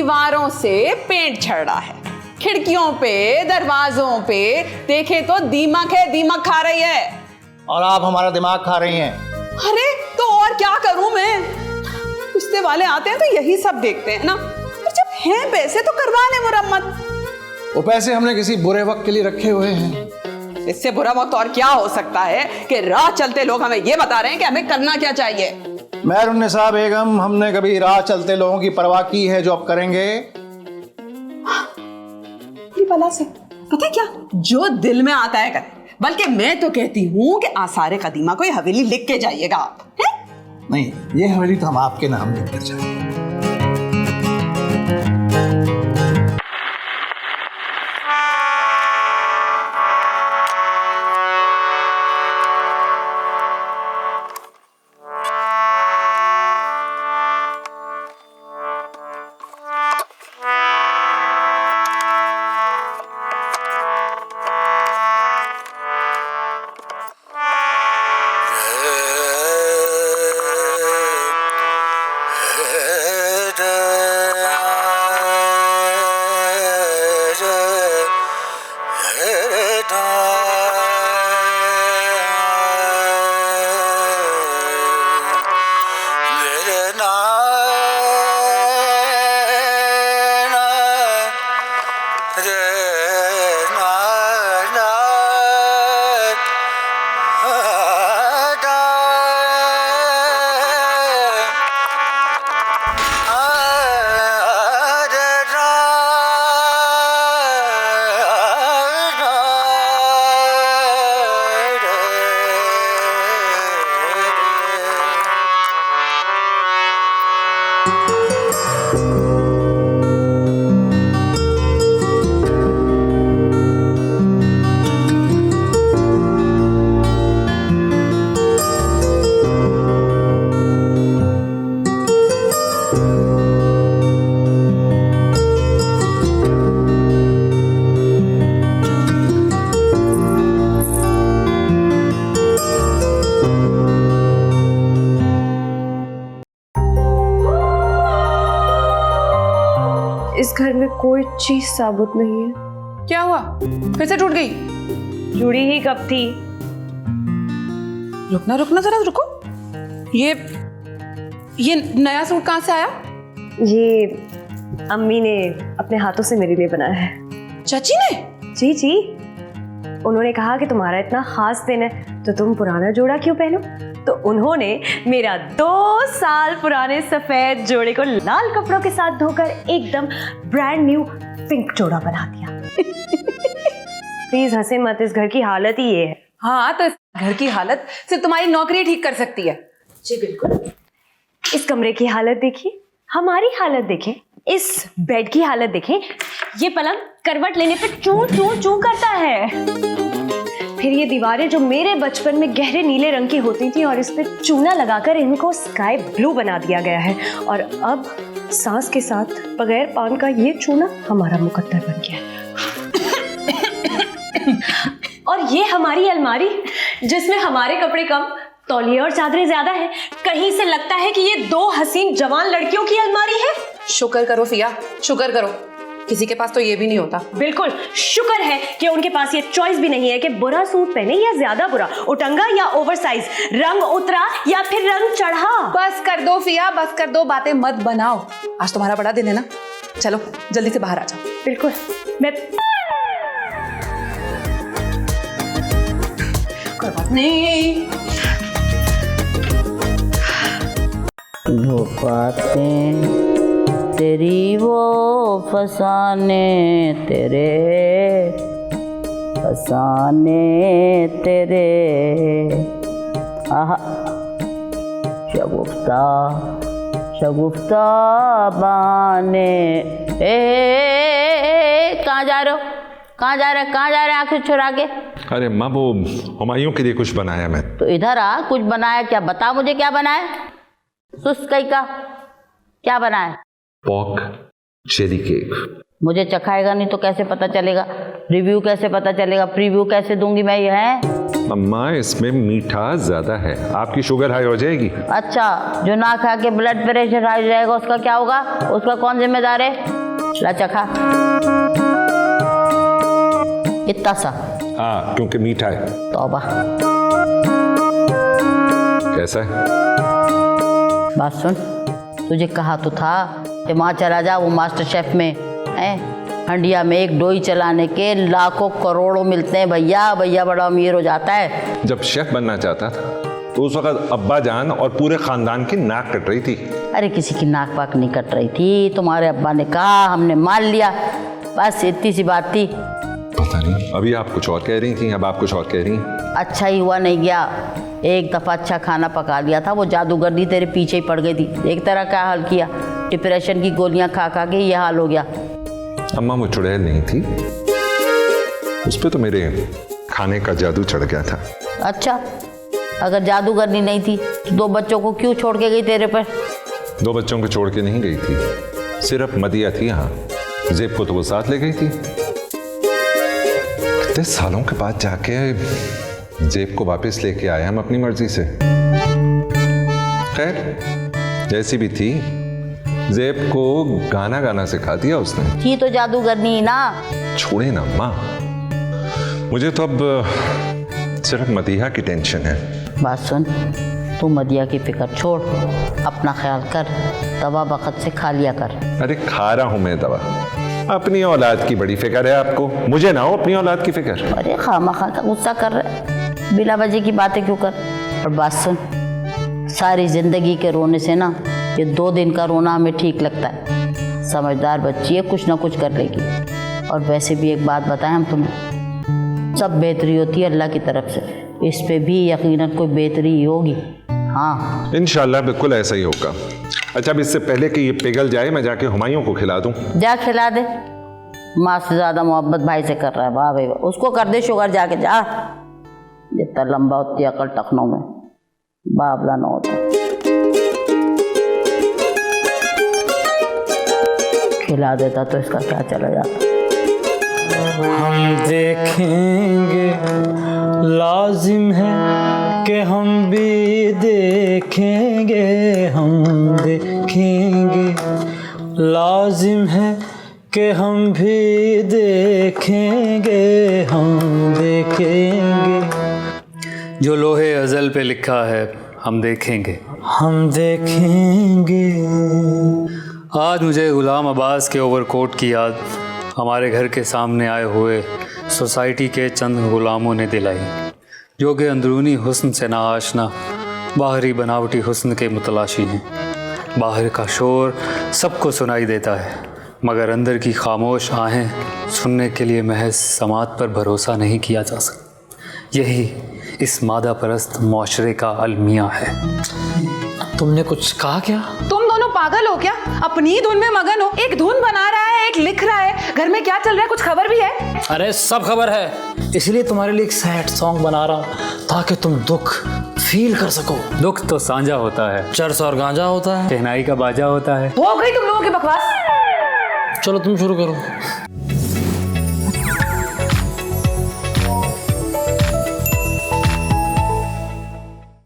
दीवारों से पेंट झड़ रहा है, खिड़कियों पे दरवाजों पे देखे तो दीमक है, दीमक खा रही है। और आप हमारा दिमाग खा रही हैं। अरे तो और क्या करूं मैं? रिश्ते वाले आते हैं तो यही सब देखते हैं ना, और जब हैं पैसे तो करवा ले मुरम्मत। वो पैसे हमने किसी बुरे वक्त के लिए रखे हुए हैं। इससे बुरा वक्त और क्या हो सकता है कि राह चलते लोग हमें ये बता रहे हैं कि हमें करना क्या चाहिए। मेहरुन्निसा बेगम, हमने कभी राह चलते लोगों की परवाह की है जो अब करेंगे? भला से पता है क्या, जो दिल में आता है कर। बल्कि मैं तो कहती हूँ कि आसारे कदीमा को ये हवेली लिख के जाइएगा आप, है? नहीं, ये हवेली तो हम आपके नाम लिख कर जाएंगे। इस घर में कोई चीज साबुत नहीं है। क्या हुआ, फिर से टूट गई? जुड़ी ही कब थी? रुकना रुकना जरा रुको, ये नया सूट कहाँ से आया? ये अम्मी ने अपने हाथों से मेरे लिए बनाया है। चाची ने? जी जी, उन्होंने कहा कि तुम्हारा इतना खास दिन है तो तुम पुराना जोड़ा क्यों पहनो। तो उन्होंने मेरा 2 साल पुराने सफेद जोड़े को लाल कपड़ों के साथ धोकर एकदम ब्रांड न्यू पिंक जोड़ा बना दिया। प्लीज हंसे मत, इस घर की हालत ही ये है। हाँ तो इस घर की हालत सिर्फ तुम्हारी नौकरी ठीक कर सकती है। जी बिल्कुल। इस कमरे की हालत देखिए, हमारी हालत देखें, इस बेड की हालत देखें। ये पलंग करवट लेने पे चूं चूं चूं करता है। फिर ये दीवारें जो मेरे बचपन में गहरे नीले रंग की होती थी और इस पे चूना लगाकर इनको स्काई ब्लू बना दिया गया है। और अब सांस के साथ बगैर पान का ये चूना हमारा मुकद्दर बन गया है। और ये हमारी अलमारी जिसमें हमारे कपड़े कम, तौलिए और चादरें ज्यादा हैं। कहीं से लगता है कि ये 2 हसीन जवान लड़कियों की अलमारी है। शुक्र करो फिया, शुक्र करो, किसी के पास तो ये भी नहीं होता। बिल्कुल शुक्र है कि उनके पास ये चॉइस भी नहीं है कि बुरा सूट पहने या ज्यादा बुरा, उटंगा या ओवरसाइज, रंग उतरा या फिर रंग चढ़ा। बस कर दो फिया, बस कर दो, बातें मत बनाओ। आज तुम्हारा बड़ा दिन है ना, चलो जल्दी से बाहर आ जाओ। बिल्कुल, मैं कोई बात नहीं। वो बातें तेरी वो फसाने तेरे, फसाने तेरे, आहा शगुफ्ता शगुफ्ता बाने। कहाँ जा रहे हो, कहाँ जा रहे, कहाँ जा रहे आंखें छुरा के? अरे माँ, वो हुमायूं के लिए कुछ बनाया मैं। तो इधर आ, कुछ बनाया क्या? बता मुझे क्या बनाया। सुस्त कहीं का क्या बनाया? Pock jelly cake. मुझे चखाएगा नहीं तो कैसे पता चलेगा? रिव्यू कैसे पता चलेगा? प्रीव्यू कैसे दूंगी मैं? ये है अम्मा, इसमें मीठा ज्यादा है, आपकी शुगर हाई हो जाएगी। अच्छा, जो ना खा के ब्लड प्रेशर हाई जाएगा उसका क्या होगा? उसका कौन जिम्मेदार है? ला चखा, इतना सा। हाँ, क्योंकि मीठा है। तौबा। कैसा है? बात सुन, तुझे कहा तो था कि वहाँ चला जा, वो मास्टर शेफ में है। हंडिया में एक डोई चलाने के लाखों करोड़ों मिलते हैं भैया। भैया बड़ा अमीर हो जाता है। जब शेफ बनना चाहता था तो उस वक्त अब्बा जान और पूरे खानदान की नाक कट रही थी। अरे किसी की नाक वाक नहीं कट रही थी, तुम्हारे अब्बा ने कहा, हमने मान लिया, बस इतनी सी बात थी। पता नहीं, अभी आप कुछ और कह रही थी, अब आप कुछ और कह रही हैं। अच्छा ही हुआ नहीं गया, एक दफ़ा अच्छा खाना पका लिया था, वो जादूगरनी तेरे पीछे ही पड़ गई थी। एक तरह का हाल किया, डिप्रेशन की गोलियां खा खा के ये हाल हो गया। अम्मा, वो चुड़ैल नहीं थी, उस पे तो मेरे खाने का जादू चढ़ गया था। अच्छा, अगर जादूगरनी नहीं थी तो 2 बच्चों को क्यों छोड़ के गई तेरे पर? 2 बच्चों को छोड़ के नहीं गई थी, सिर्फ मदिया थी यहाँ। जेब को तो वो साथ ले गई थी। कितने सालों के बाद जाके जेब को वापस लेके आए हम अपनी मर्जी से। खैर, जैसी भी थी, जेब को गाना गाना सिखा दिया उसने। थी तो जादूगरनी ना। छोड़े ना माँ, मुझे तो अब सिर्फ मदिया की टेंशन है। बात सुन, तू मदिया की फिक्र छोड़, अपना ख्याल कर, दवा वक्त से खा लिया कर। अरे खा रहा हूं मैं दवा। अपनी औलाद की बड़ी फिक्र है आपको, मुझे ना हो अपनी औलाद की फिक्र। अरे खामा-खा का गुस्सा कर रहे, बिना वजह की बातें क्यों कर? और बात सुन, सारी जिंदगी के रोने से ना ये 2 दिन का रोना हमें ठीक लगता है। समझदार बच्ची है, कुछ ना कुछ कर लेगी। और वैसे भी एक बात बताएं हम तुम्हें, सब बेहतरी होती है अल्लाह की तरफ से, इस पे भी यकीनन कोई बेहतरी ही होगी। हाँ, इंशाल्लाह बिल्कुल ऐसा ही होगा। अच्छा, अब इससे पहले कि ये पिघल जाए, मैं जाके हुमायूं को खिला दूं। जा खिला दे, माँ से ज्यादा मोहब्बत भाई से कर रहा है। वाह भाई वाह, उसको कर दे शुगर, जाके जा। जितना लंबा होती अकल टखनों में, बाबला न होता। खिला देता तो इसका क्या चला जाता। हम देखेंगे, लाजिम है कि हम भी देखेंगे। हम देखेंगे, लाजिम है कि हम भी देखेंगे। हम देखेंगे, जो लोहे अज़ल पे लिखा है हम देखेंगे। हम देखेंगे। आज मुझे गुलाम अब्बास के ओवरकोट की याद हमारे घर के सामने आए हुए सोसाइटी के चंद गुलामों ने दिलाई, जो कि अंदरूनी हुस्न से नाआशना, बाहरी बनावटी हुस्न के मुतलाशी हैं। बाहर का शोर सबको सुनाई देता है, मगर अंदर की खामोश आहें सुनने के लिए महज समात पर भरोसा नहीं किया जा सकता। यही इस मादा परस्त माशरे का अलमिया है। तुमने कुछ कहा क्या? तुम दोनों पागल हो क्या? अपनी ही धुन में मगन हो। एक धुन बना रहा है, एक लिख रहा है। घर में क्या चल रहा है कुछ खबर भी है? अरे सब खबर है, इसलिए तुम्हारे लिए एक सैड सॉन्ग बना रहा हूँ ताकि तुम दुख फील कर सको। दुख तो सांझा होता है, चरस और गांजा होता है, शहनाई का बाजा होता है। हो गई तुम लोगों की बकवास। चलो तुम शुरू करो।